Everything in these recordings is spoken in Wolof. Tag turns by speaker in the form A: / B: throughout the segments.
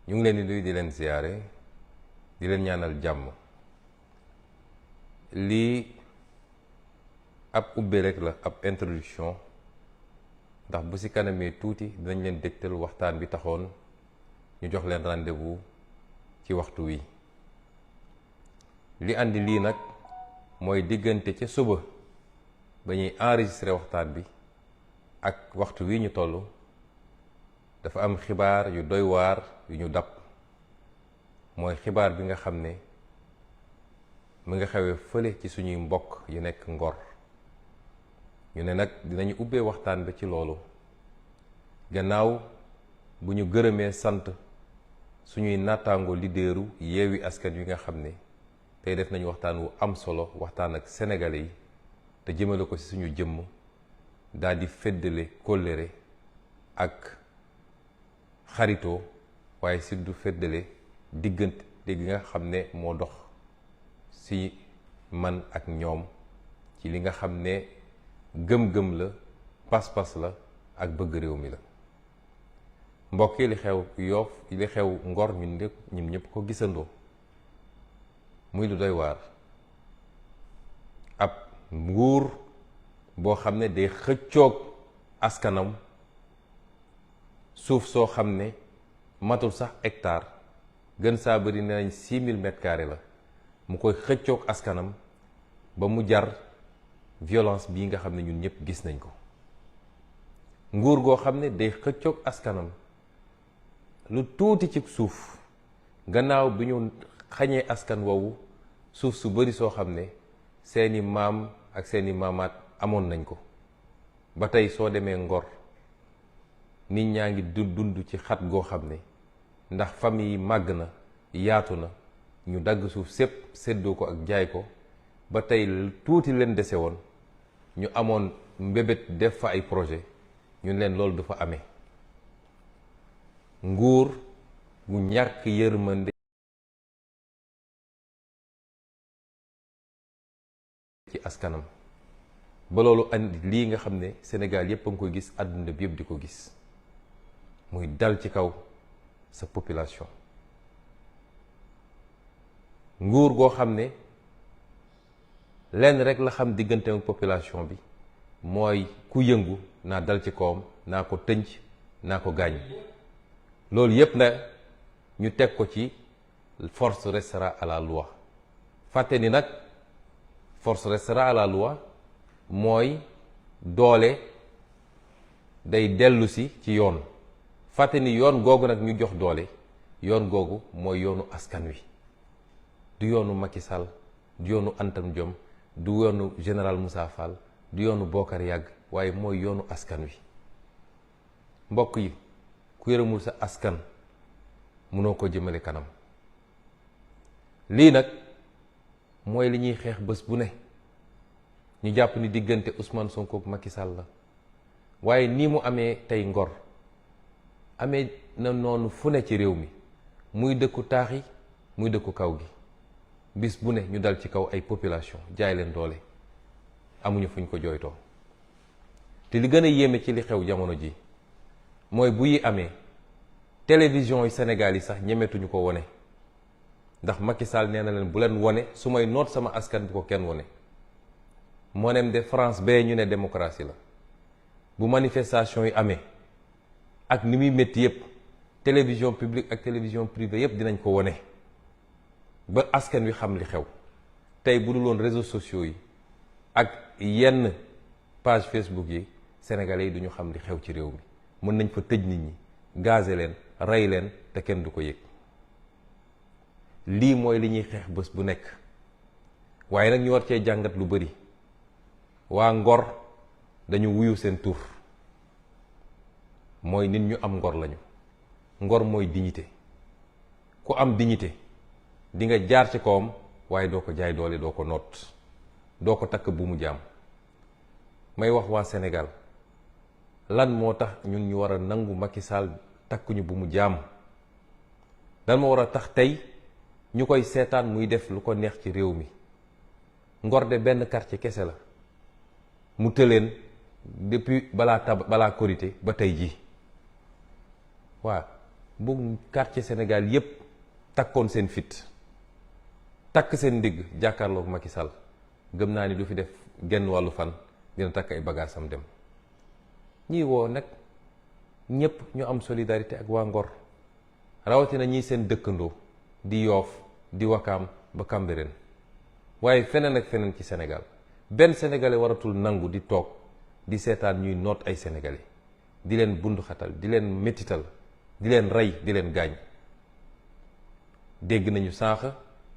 A: ñu ngi leen di nuyu di leen ziyaare di leen ñaanal jàmm. lii ab ubbe rek la, ab introduction, ndax bu ci kanamee tuuti dinañ leen dégtal waxtaan bi taxoon ñu jox leen rendez-vous ci waxtu wi. li andi lii nag mooy diggante ca suba ba ñuy enregistré waxtaan bi ak waxtu wi ñu toll dafa am xibaar yu doy waar yu ñu dab. mooy xibaar bi nga xam ne mu nga xewee fële ci suñuy mbokk yu nekk Ngor. ñu ne nag dinañu ubbee waxtaan bi ci loolu gannaaw bu ñu gërëmee sant suñuy nattaango leaderu Yewwi Askan Wi nga xam ne tey def nañu waxtaan wu am solo, waxtaan ak sénégalais yi te jëmale ko ci suñu jëmm daal di feddale kóllëre ak xaritoo, waaye surtout feddale diggante gi nga xam ne moo dox ci man ak ñoom ci li nga xam ne gëm-gëm la, pas-pas la ak bëgg réew mi la. mbokk yi li xew Yoff, li xew Ngor ñun ñëpp ko gisandoo muy lu doy waar. ab nguur boo xam ne day xëccoog askanam suuf soo xam ne matul sax hectare, gën saa bëri ne nañ 6000 mètres carrés la, mu koy xëccoog askanam ba mu jar violence bii nga xam ne ñun ñëpp gis nañ ko. nguur goo xam ne day xëccoog askanam lu tuuti ci suuf, gannaaw bi ñu xañee askan woowu suuf su bari soo xam ne seeni maam ak seeni maamaat amoon nañ ko. ba tey soo demee Ngor nit ñaa ngi dund ci xat goo xam ne ndax famille yi màgg na, yaatu na, ñu dagg suuf sépp séddoo ko ak jaay ko. ba tey tuuti leen dese woon ñu amoon mbébét def fa ay projet, ñun leen loolu dafa amee. nguur gu ñàkk yërmande ci askanam ba loolu andi lii nga xam ne Sénégal yépp a ngi koy gis, àdduna bi yépp di ko gis, muy dal ci kaw sa population. nguur goo xam ne lenn rek la xam diggante ak population bi mooy ku yëngu naa dal ci kawam, naa ko tënc, naa ko gaañ. loolu yépp na ñu teg ko ci force restera à la loi. fàtte ni nag force restera à la loi mooy doole day dellu si ci yoon. fàtte ni yoon googu nag ñu jox doole, yoon googu mooy yoonu askan wi, du yoonu Macky Sall, du yoonu Antam Diom, du yoonu général Moussa Fall, du yoonu Bokar Yàgg, waaye mooy yoonu askan wi. mbokk yi, ku yërëmul sa askan mënoo ko jëmale kanam. lii nag mooy li ñuy xeex bés bu ne. ñu jàpp ni diggante Ousmane Sonko ak Macky Sall la, waaye nii mu amee tey Ngor amee na noonu fu ne ci réew mi, muy dëkku taax yi muy dëkku kaw gi. bis bu ne ñu dal ci kaw ay population, jaay leen doole, amuñu fuñ ko jooytoo. te li gën a yéeme ci li xew jamono ji mooy bu yi amee télévision yi Sénégal yi sax ñemetuñu ko wone, ndax Macky Sall nee na leen bu leen wone, su may noot sama askan bu ko kenn wone. moo nem de France bee ñu ne démocratie la, bu manifestation yi amee ak ni muy métti yépp télévision publique ak télévision privée yépp dinañ ko wone ba askan wi xam li xew. tey bu dul woon réseaux sociaux yi ak yenn page Facebook yi, sénégalais yi duñu xam li xew ci réew mi. mën nañ fa tëj nit ñi, gazé leen, rey leen te kenn du ko yëg. lii mooy li ñuy xeex bés bu nekk. waaye nag ñu war cee jàngat lu bari. waa Ngor dañu wuyu seen tur, mooy nit ñu am ngor lañu. ngor mooy dignité. ku am dignité di nga jaar ci kawam, waaye doo ko jaay doole, doo ko noot, doo ko takk bu mu jaam. may wax waa Sénégal, lan moo tax ñun ñu war a nangu Macky Sall takkuñu bu mu jaam? lan moo war a tax tey ñu koy seetaan muy def lu ko neex ci réew mi? Ngor de benn quartier kese la, mu tëleen depuis balaa Korité ba tey jii. waa bu quartier Sénégal yépp takkoon seen fit takk seen ndigg jàkkaarloog Macky Sall gëm naa ni du fi def genn wàllu fan dina takk ay bagaasam dem. ñuy woo nag ñépp ñu am solidarité ak waa Ngor rawatina ñi seen dëkkandoo di Yoof di Wakaam ba Cambérène waaye feneen ak feneen ci Sénégal benn sénégalais waratul nangu di toog di seetaan ñuy noot ay sénégalais di leen bunduxatal di leen métital di leen rey di leen gaañ. dégg nañu sànq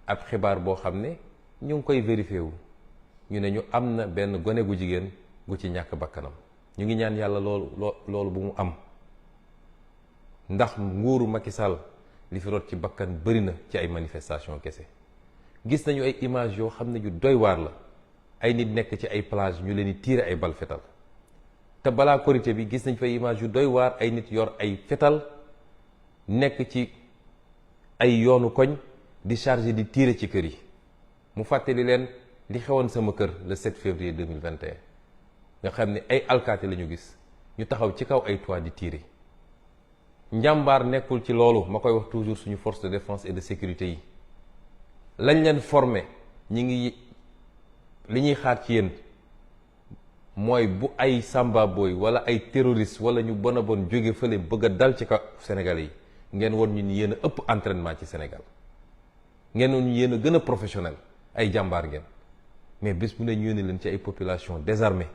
A: ab xibaar boo xam ne ñu ngi koy vérifié wu ñu ne ñu am na benn gone gu jigéen gu ci ñàkk bakkanam. ñu ngi ñaan yàlla loolu bu mu am ndax nguuru Macky Sall li fi rot ci bakkan bëri na ci ay manifestation kese. gis nañu ay image yoo xam ne yu doy waar la ay nit nekk ci ay plage ñu leen di tiire ay bal fetal te balaa korité bi gis nañ fa image yu doy waar ay nit yor ay fetal nekk ci ay yoonu koñ di chargé di tiire ci kër yi. mu fàttali leen li xewoon sama kër le 7 février 2021 nga xam ne ay alkaati la ñu gis ñu taxaw ci kaw ay toit di tiire. njàmbaar nekkul ci loolu, ma koy wax toujours suñu force de défense et de sécurité yi lañ leen formé ñi ngi li ñuy xaar ci yéen mooy bu ay samba boy wala ay terroriste wala ñu bon a bon jóge fële bëgg a dal ci kaw Sénégalais yi ngeen won ñu ni yéen a ëpp entraînement ci Sénégal, ngeen won ñu yéen a gën a professionnel, ay jàmbaar ngeen. mais bés bu ne ñu yónni leen ci ay population désarmée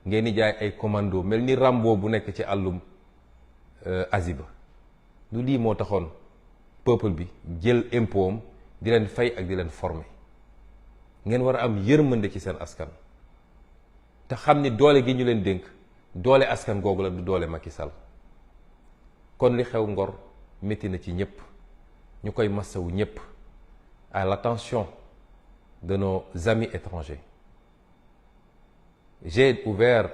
A: ngeen di jaay ay commando mel ni Rambo bu nekk ci àllum Aziba. du lii moo taxoon peuple bi jël impôt am di leen fay ak di leen former. ngeen war a am yërmande ci seen askan te xam ni doole gi ñu leen dénk doole askan googu la, du doole Macky Sall. kon li xew Ngor métti na ci ñëpp, ñu koy massawu ñëpp, à l'attention de nos amis étrangers. J'ai ouvert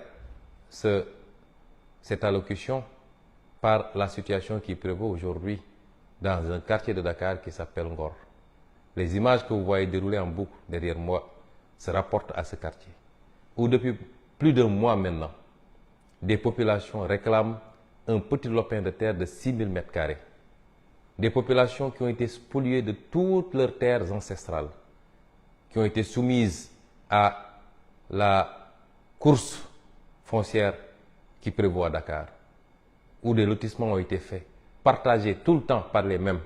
A: cette allocution par la situation qui prévaut aujourd'hui dans un quartier de Dakar qui s'appelle Ngor. Les images que vous voyez dérouler en boucle derrière moi se rapportent à ce quartier, où depuis plus d'un mois maintenant, des populations réclament un petit lopin de terre de 6000 m². Des populations qui ont été spoliées de toutes leurs terres ancestrales, qui ont été soumises à la course foncière qui prévaut à Dakar, où des lotissements ont été faits, partagés tout le temps par les mêmes,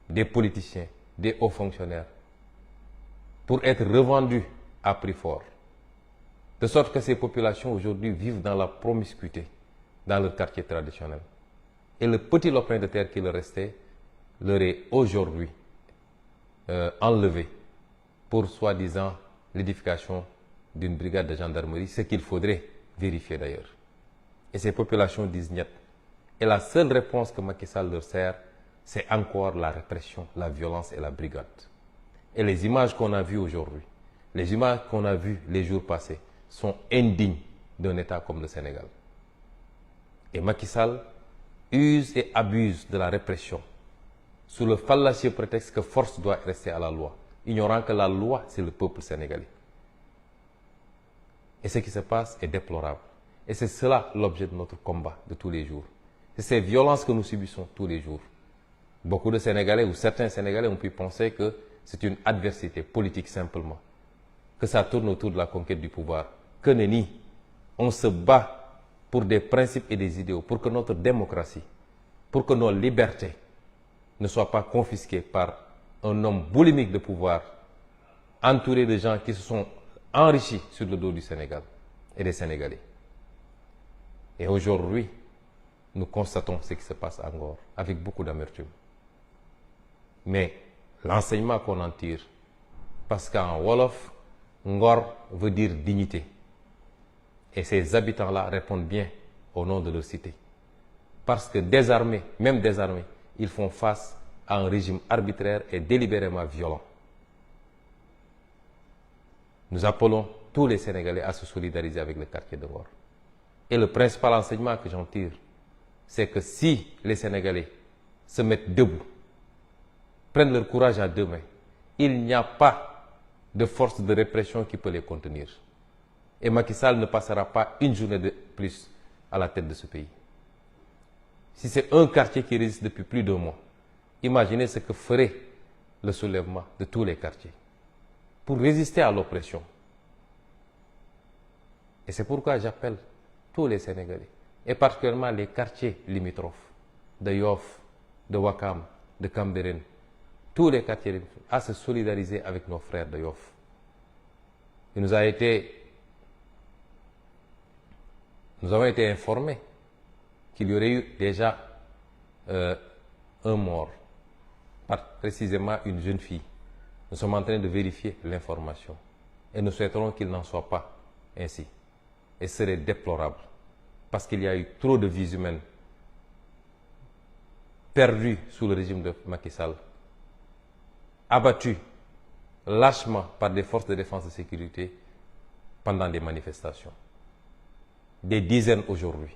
A: des politiciens, des hauts fonctionnaires, pour être revendus à prix fort. De sorte que ces populations aujourd'hui vivent dans la promiscuité dans leur quartier traditionnel. Et le petit lopin de terre qui leur restait leur est aujourd'hui enlevé pour soi-disant l'édification d'une brigade de gendarmerie, ce qu'il faudrait vérifier d'ailleurs. Et ces populations disent niet. Et la seule réponse que Macky Sall leur sert, c'est encore la répression, la violence et la brigade. Et les images qu'on a vues aujourd'hui, les images qu'on a vues les jours passés, sont indignes d'un État comme le Sénégal. Et Macky Sall use et abuse de la répression sous le fallacieux prétexte que force doit rester à la loi, ignorant que la loi, c'est le peuple sénégalais. Et ce qui se passe est déplorable. Et c'est cela l'objet de notre combat de tous les jours. C'est ces violences que nous subissons tous les jours. Beaucoup de Sénégalais ou certains Sénégalais ont pu penser que c'est une adversité politique simplement, que ça tourne autour de la conquête du pouvoir. Que nenni, on se bat pour des principes et des idéaux, pour que notre démocratie, pour que nos libertés ne soient pas confisquées par un homme boulimique de pouvoir, entouré de gens qui se sont enrichis sur le dos du Sénégal et des Sénégalais. Et aujourd'hui, nous constatons ce qui se passe à Ngor avec beaucoup d'amertume. Mais l'enseignement qu'on en tire, parce qu'en Wolof, Ngor veut dire dignité. Et ces habitants-là répondent bien au nom de leur cité. Parce que désarmés, même désarmés, ils font face à un régime arbitraire et délibérément violent. Nous appelons tous les Sénégalais à se solidariser avec le quartier de Ngor. Et le principal enseignement que j'en tire, c'est que si les Sénégalais se mettent debout, prennent leur courage à deux mains, il n'y a pas de force de répression qui peut les contenir. Et Macky Sall ne passera pas une journée de plus à la tête de ce pays. Si c'est un quartier qui résiste depuis plus d'1 mois, imaginez ce que ferait le soulèvement de tous les quartiers pour résister à l'oppression. Et c'est pourquoi j'appelle tous les Sénégalais, et particulièrement les quartiers limitrophes de Yoff, de Ouakam, de Cambérène, tous les quartiers limitrophes, à se solidariser avec nos frères de Yoff. Nous avons été informés qu'il y aurait eu déjà un mort, précisément une jeune fille. Nous sommes en train de vérifier l'information et nous souhaiterons qu'il n'en soit pas ainsi. Et ce serait déplorable parce qu'il y a eu trop de vies humaines perdues sous le régime de Macky Sall, abattues lâchement par des forces de défense et de sécurité pendant des manifestations. Des dizaines aujourd'hui.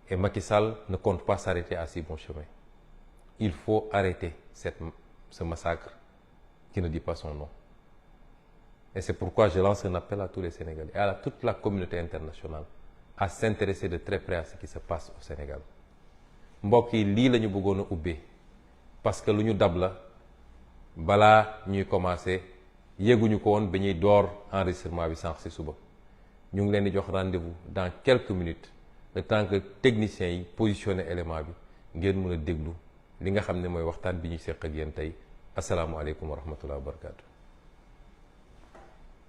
A: Et Macky Sall ne compte pas s'arrêter à si bon chemin. Il faut arrêter ce massacre qui ne dit pas son nom. Et c'est pourquoi je lance un appel à tous les Sénégalais et à toute la communauté internationale à s'intéresser de très près à ce qui se passe au Sénégal. mbokk yi lii la ñu bëggoon a ubbee parce que lu ñu dab la balaa ñuy commencé yéguñu ko woon ba ñuy door enregistrement bi sànq ci suba. ñu ngi leen di jox rendez-vous dans quelques minutes le temps que techniciens yi positionné élément bi ngeen mën a déglu li nga xam ne mooy waxtaan bi ñu seq ak yéen tey asalaamualeykum wa rahmatulah wa barakaatu.